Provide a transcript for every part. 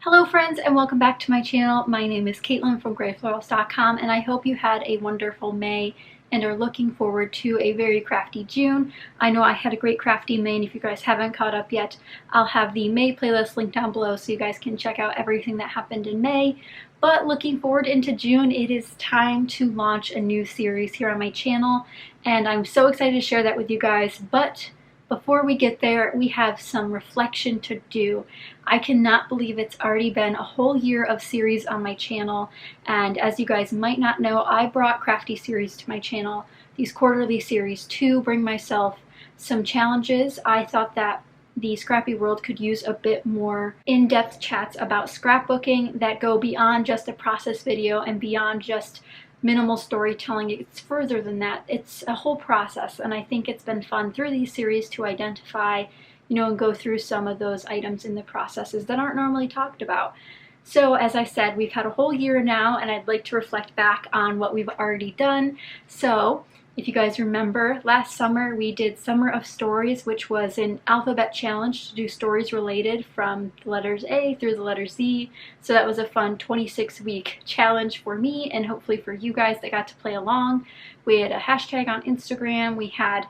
Hello friends and welcome back to my channel. My name is Katelyn from Florals.com and I hope you had a wonderful May and are looking forward to a very crafty June. I know I had a great crafty May, and if you guys haven't caught up yet, I'll have the May playlist linked down below so you guys can check out everything that happened in May. But looking forward into June, it is time to launch a new series here on my channel and I'm so excited to share that with you guys. But before we get there, we have some reflection to do. I cannot believe it's already been a whole year of series on my channel, and as you guys might not know, I brought crafty series to my channel, these quarterly series, to bring myself some challenges. I thought that the scrappy world could use a bit more in-depth chats about scrapbooking that go beyond just a process video and beyond just minimal storytelling. It's further than that. It's a whole process, and I think it's been fun through these series to identify, and go through some of those items in the processes that aren't normally talked about. So as I said, we've had a whole year now and I'd like to reflect back on what we've already done. So if you guys remember, last summer we did Summer of Stories, which was an alphabet challenge to do stories related from the letters A through the letter Z. So that was a fun 26-week challenge for me and hopefully for you guys that got to play along. We had a hashtag on Instagram. We had,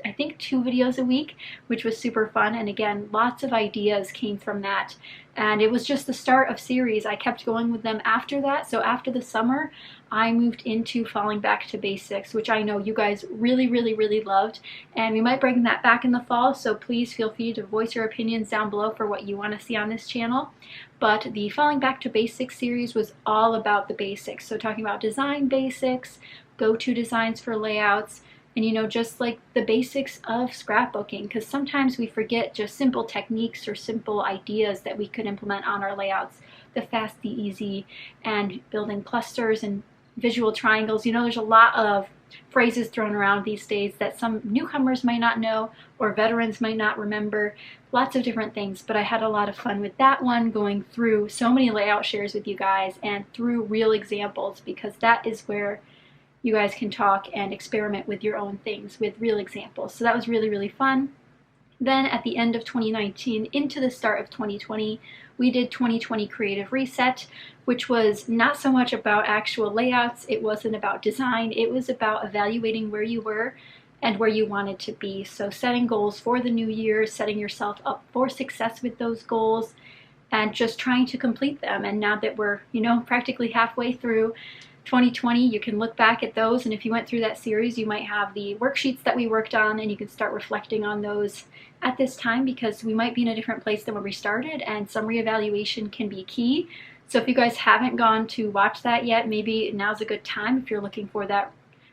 I think 2 videos a week, which was super fun. And again, lots of ideas came from that. And it was just the start of series. I kept going with them after that. So after the summer, I moved into falling back to basics, which I know you guys really, really, really loved. And we might bring that back in the fall. So please feel free to voice your opinions down below for what you want to see on this channel. But the Falling Back to Basics series was all about the basics. So talking about design basics, go-to designs for layouts, and just like the basics of scrapbooking, because sometimes we forget just simple techniques or simple ideas that we could implement on our layouts. The fast, the easy, and building clusters and visual triangles. There's a lot of phrases thrown around these days that some newcomers might not know or veterans might not remember. Lots of different things, but I had a lot of fun with that one, going through so many layout shares with you guys and through real examples, because that is where you guys can talk and experiment with your own things with real examples. So that was really, really fun. Then at the end of 2019 into the start of 2020, we did 2020 Creative Reset, which was not so much about actual layouts. It wasn't about design. It was about evaluating where you were and where you wanted to be. So setting goals for the new year, setting yourself up for success with those goals, and just trying to complete them. And now that we're, practically halfway through 2020, you can look back at those, and if you went through that series, you might have the worksheets that we worked on, and you can start reflecting on those at this time, because we might be in a different place than where we started, and some reevaluation can be key. So if you guys haven't gone to watch that yet, maybe now's a good time if you're looking for that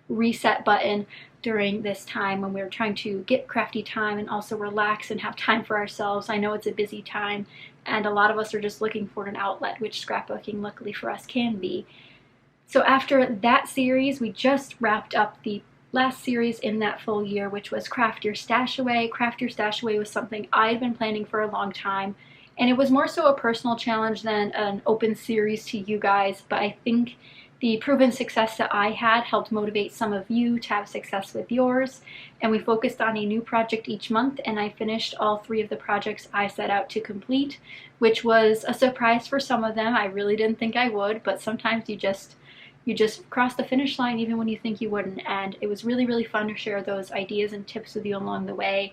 reset button during this time when we're trying to get crafty time and also relax and have time for ourselves. I know it's a busy time, and a lot of us are just looking for an outlet, which scrapbooking luckily for us can be. So after that series, we just wrapped up the last series in that full year, which was Craft Your Stash Away. Craft Your Stash Away was something I had been planning for a long time, and it was more so a personal challenge than an open series to you guys, but I think the proven success that I had helped motivate some of you to have success with yours, and we focused on a new project each month, and I finished all 3 of the projects I set out to complete, which was a surprise for some of them. I really didn't think I would, but sometimes you just cross the finish line even when you think you wouldn't, and it was really, really fun to share those ideas and tips with you along the way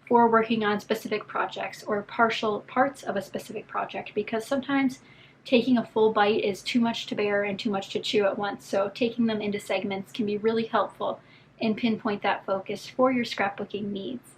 for working on specific projects or partial parts of a specific project, because sometimes taking a full bite is too much to bear and too much to chew at once. So taking them into segments can be really helpful and pinpoint that focus for your scrapbooking needs.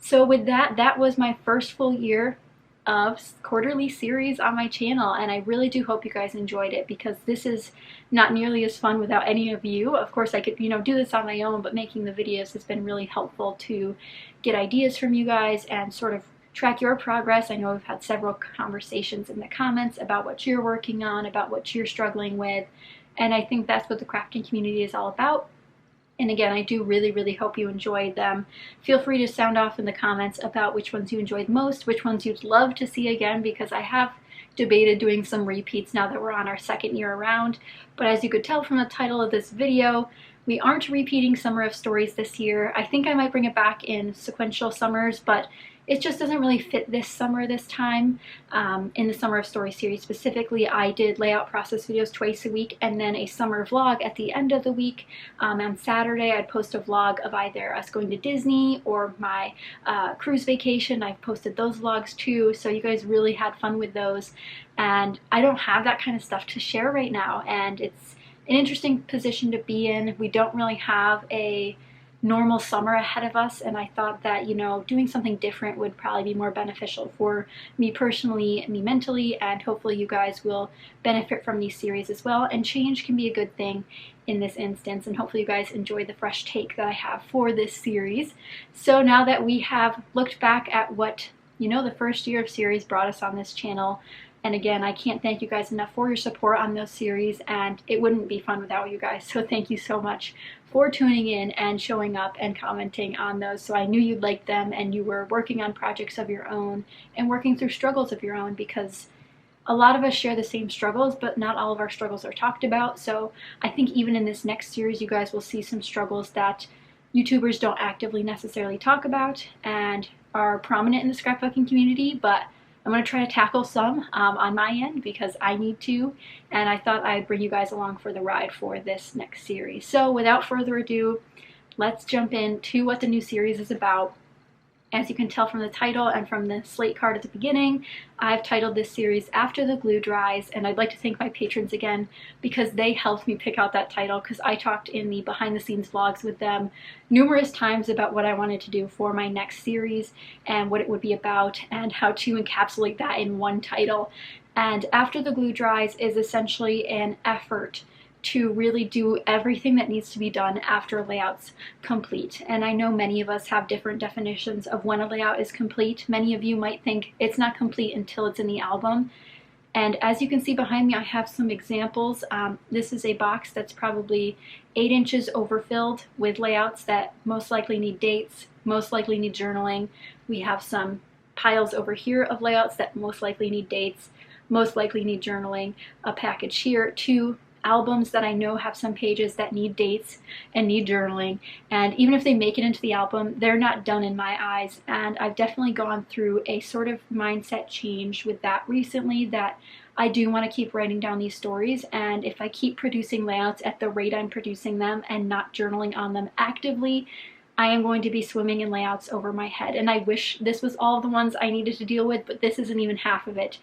So with that, that was my first full year of quarterly series on my channel, and I really do hope you guys enjoyed it, because this is not nearly as fun without any of you. Of course I could do this on my own, but making the videos has been really helpful to get ideas from you guys and sort of track your progress. I know we've had several conversations in the comments about what you're working on, about what you're struggling with, and I think that's what the crafting community is all about. And again, I do really, really hope you enjoyed them. Feel free to sound off in the comments about which ones you enjoyed most, which ones you'd love to see again, because I have debated doing some repeats now that we're on our 2nd year around. But as you could tell from the title of this video, we aren't repeating Summer of Stories this year. I think I might bring it back in sequential summers, but it just doesn't really fit this summer this time. In the Summer of Story series specifically, I did layout process videos twice a week and then a summer vlog at the end of the week. On Saturday I'd post a vlog of either us going to Disney or my cruise vacation. I've posted those vlogs too, so you guys really had fun with those, and I don't have that kind of stuff to share right now, and it's an interesting position to be in. We don't really have a normal summer ahead of us, and I thought that, you know, doing something different would probably be more beneficial for me personally, me mentally, and hopefully you guys will benefit from these series as well. And change can be a good thing in this instance, and hopefully you guys enjoy the fresh take that I have for this series. So now that we have looked back at what, you know, the first year of series brought us on this channel, and again, I can't thank you guys enough for your support on those series, and it wouldn't be fun without you guys. So thank you so much for tuning in and showing up and commenting on those. So I knew you'd like them and you were working on projects of your own and working through struggles of your own, because a lot of us share the same struggles, but not all of our struggles are talked about. So I think even in this next series, you guys will see some struggles that YouTubers don't actively necessarily talk about and are prominent in the scrapbooking community, but I'm going to try to tackle some on my end because I need to, and I thought I'd bring you guys along for the ride for this next series. So without further ado, let's jump into what the new series is about. As you can tell from the title and from the slate card at the beginning, I've titled this series After the Glue Dries, and I'd like to thank my patrons again because they helped me pick out that title, because I talked in the behind the scenes vlogs with them numerous times about what I wanted to do for my next series and what it would be about and how to encapsulate that in one title. And After the Glue Dries is essentially an effort to really do everything that needs to be done after a layout's complete. And I know many of us have different definitions of when a layout is complete. Many of you might think it's not complete until it's in the album. And as you can see behind me, I have some examples. This is a box that's probably 8 inches overfilled with layouts that most likely need dates, most likely need journaling. We have some piles over here of layouts that most likely need dates, most likely need journaling, a package here, 2 albums that I know have some pages that need dates and need journaling, and even if they make it into the album, they're not done in my eyes. And I've definitely gone through a sort of mindset change with that recently, that I do want to keep writing down these stories, and if I keep producing layouts at the rate I'm producing them and not journaling on them actively, I am going to be swimming in layouts over my head. And I wish this was all the ones I needed to deal with, but this isn't even half of it.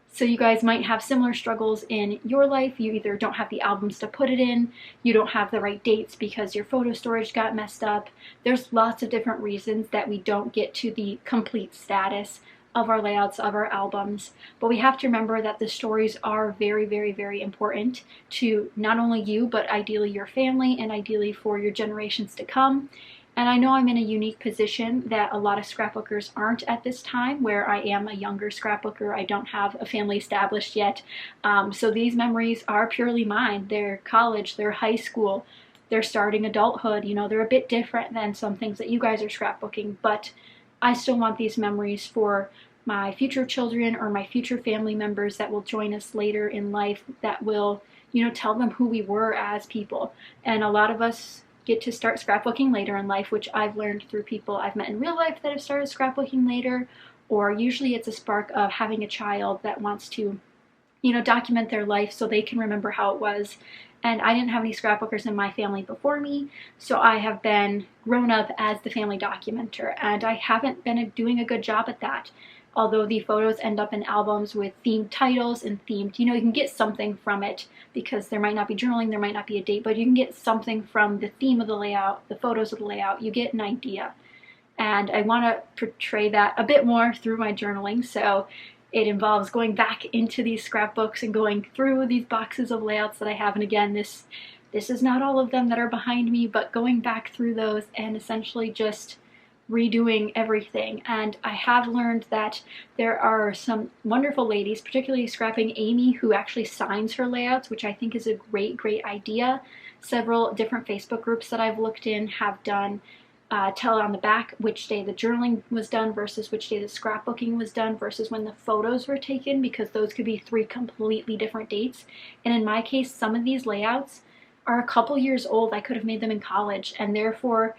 So you guys might have similar struggles in your life. You either don't have the albums to put it in, you don't have the right dates because your photo storage got messed up. There's lots of different reasons that we don't get to the complete status of our layouts, of our albums. But we have to remember that the stories are very, very, very important to not only you, but ideally your family and ideally for your generations to come. And I know I'm in a unique position that a lot of scrapbookers aren't at this time, where I am a younger scrapbooker. I don't have a family established yet. So these memories are purely mine. They're college, they're high school, they're starting adulthood. You know, they're a bit different than some things that you guys are scrapbooking, but I still want these memories for my future children or my future family members that will join us later in life, that will, you know, tell them who we were as people. And a lot of us get to start scrapbooking later in life, which I've learned through people I've met in real life that have started scrapbooking later, or usually it's a spark of having a child that wants to, you know, document their life so they can remember how it was. And I didn't have any scrapbookers in my family before me, so I have been grown up as the family documenter, and I haven't been doing a good job at that. Although the photos end up in albums with themed titles and themed, you know, you can get something from it because there might not be journaling, there might not be a date, but you can get something from the theme of the layout, the photos of the layout, you get an idea. And I want to portray that a bit more through my journaling, so it involves going back into these scrapbooks and going through these boxes of layouts that I have. And again, this is not all of them that are behind me, but going back through those and essentially just redoing everything. And I have learned that there are some wonderful ladies, particularly scrapping Amy, who actually signs her layouts, which I think is a great idea. Several different Facebook groups that I've looked in have done tell on the back which day the journaling was done versus which day the scrapbooking was done versus when the photos were taken, because those could be 3 completely different dates. And in my case, some of these layouts are a couple years old. I could have made them in college, and therefore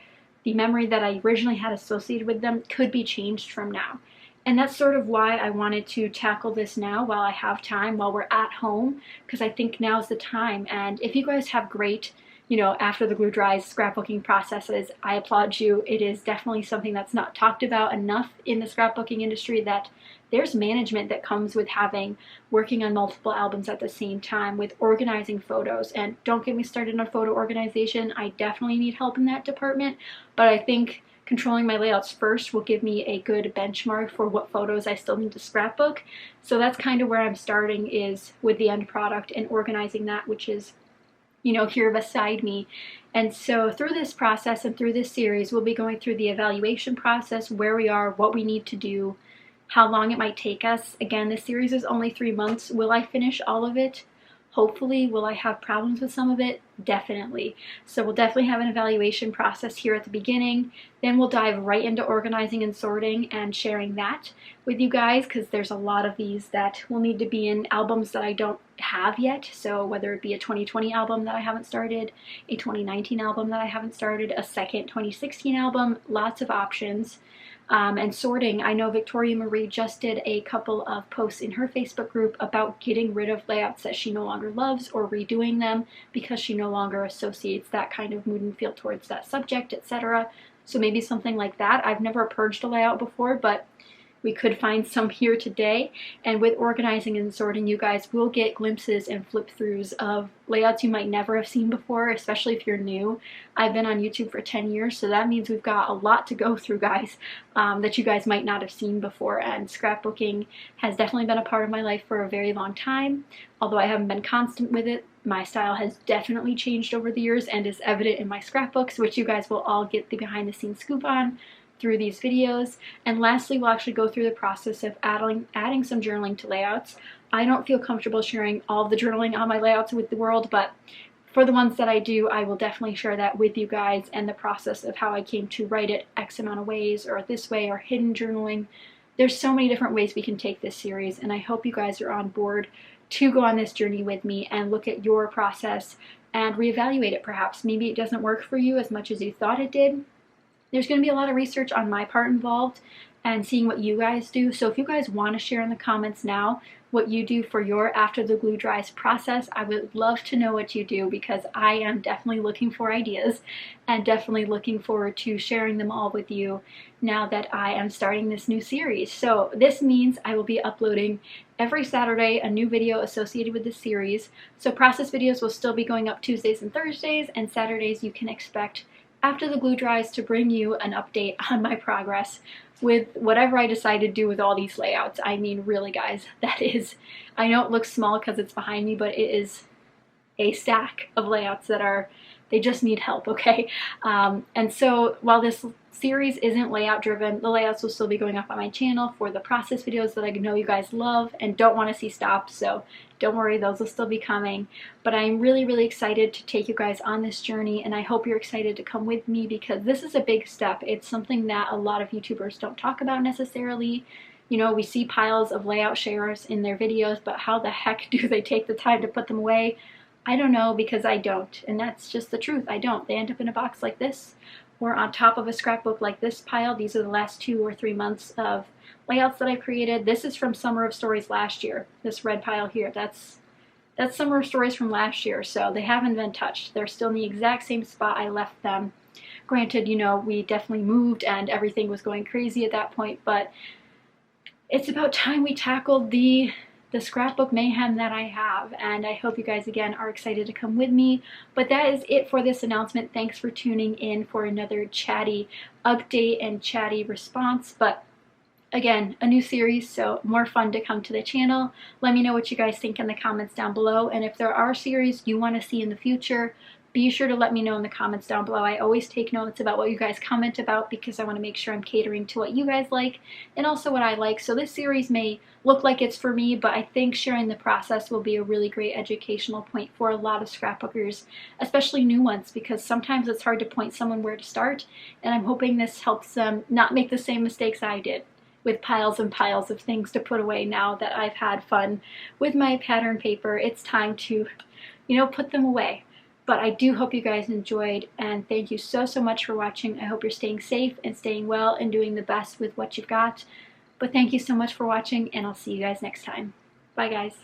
the memory that I originally had associated with them could be changed from now. And that's sort of why I wanted to tackle this now while I have time, while we're at home, because I think now's the time. And if you guys have great, you know, after the glue dries scrapbooking processes, I applaud you. It is definitely something that's not talked about enough in the scrapbooking industry, that there's management that comes with working on multiple albums at the same time, with organizing photos. And don't get me started on photo organization. I definitely need help in that department, but I think controlling my layouts first will give me a good benchmark for what photos I still need to scrapbook. So that's kind of where I'm starting, is with the end product and organizing that, which is, you know, here beside me. And so through this process and through this series, we'll be going through the evaluation process, where we are, what we need to do, how long it might take us. Again, this series is only 3 months. Will I finish all of it? Hopefully. Will I have problems with some of it? Definitely. So we'll definitely have an evaluation process here at the beginning. Then we'll dive right into organizing and sorting and sharing that with you guys, because there's a lot of these that will need to be in albums that I don't have yet. So whether it be a 2020 album that I haven't started, a 2019 album that I haven't started, a second 2016 album, lots of options. And sorting, I know Victoria Marie just did a couple of posts in her Facebook group about getting rid of layouts that she no longer loves, or redoing them because she no longer associates that kind of mood and feel towards that subject, etc. So maybe something like that. I've never purged a layout before, but we could find some here today. And with organizing and sorting, you guys will get glimpses and flip throughs of layouts you might never have seen before, especially if you're new. I've been on YouTube for 10 years, so that means we've got a lot to go through, guys, that you guys might not have seen before. And scrapbooking has definitely been a part of my life for a very long time. Although I haven't been constant with it, my style has definitely changed over the years and is evident in my scrapbooks, which you guys will all get the behind the scenes scoop on through these videos. And lastly, we'll actually go through the process of adding some journaling to layouts. I don't feel comfortable sharing all the journaling on my layouts with the world, but for the ones that I do, I will definitely share that with you guys, and the process of how I came to write it X amount of ways, or this way, or hidden journaling. There's so many different ways we can take this series, and I hope you guys are on board to go on this journey with me and look at your process and reevaluate it perhaps. Maybe it doesn't work for you as much as you thought it did. There's going to be a lot of research on my part involved and seeing what you guys do. So if you guys want to share in the comments now what you do for your after the glue dries process, I would love to know what you do, because I am definitely looking for ideas and definitely looking forward to sharing them all with you now that I am starting this new series. So this means I will be uploading every Saturday a new video associated with this series. So process videos will still be going up Tuesdays and Thursdays, and Saturdays you can expect after the glue dries to bring you an update on my progress with whatever I decide to do with all these layouts. I mean, really guys, that is, I know it looks small because it's behind me, but it is a stack of layouts that are, they just need help, okay? And so while this series isn't layout driven, the layouts will still be going up on my channel for the process videos that I know you guys love and don't want to see stopped, so don't worry, those will still be coming. But I'm really, really excited to take you guys on this journey, and I hope you're excited to come with me, because this is a big step. It's something that a lot of YouTubers don't talk about necessarily. You know, we see piles of layout shares in their videos, but how the heck do they take the time to put them away? I don't know, because I don't, and that's just the truth. I don't. They end up in a box like this, or on top of a scrapbook like this pile. These are the last 2 or 3 months of layouts that I've created. This is from Summer of Stories last year. This red pile here, that's Summer of Stories from last year, so they haven't been touched. They're still in the exact same spot I left them. Granted, you know, we definitely moved and everything was going crazy at that point, but it's about time we tackled the scrapbook mayhem that I have, and I hope you guys again are excited to come with me. But that is it for this announcement. Thanks for tuning in for another chatty update and chatty response. But again, a new series, so more fun to come to the channel. Let me know what you guys think in the comments down below, and if there are series you want to see in the future, be sure to let me know in the comments down below. I always take notes about what you guys comment about, because I want to make sure I'm catering to what you guys like and also what I like. So this series may look like it's for me, but I think sharing the process will be a really great educational point for a lot of scrapbookers, especially new ones, because sometimes it's hard to point someone where to start, and I'm hoping this helps them not make the same mistakes I did with piles and piles of things to put away. Now that I've had fun with my pattern paper, it's time to, you know, put them away. But I do hope you guys enjoyed, and thank you so much for watching. I hope you're staying safe and staying well and doing the best with what you've got. But thank you so much for watching, and I'll see you guys next time. Bye guys.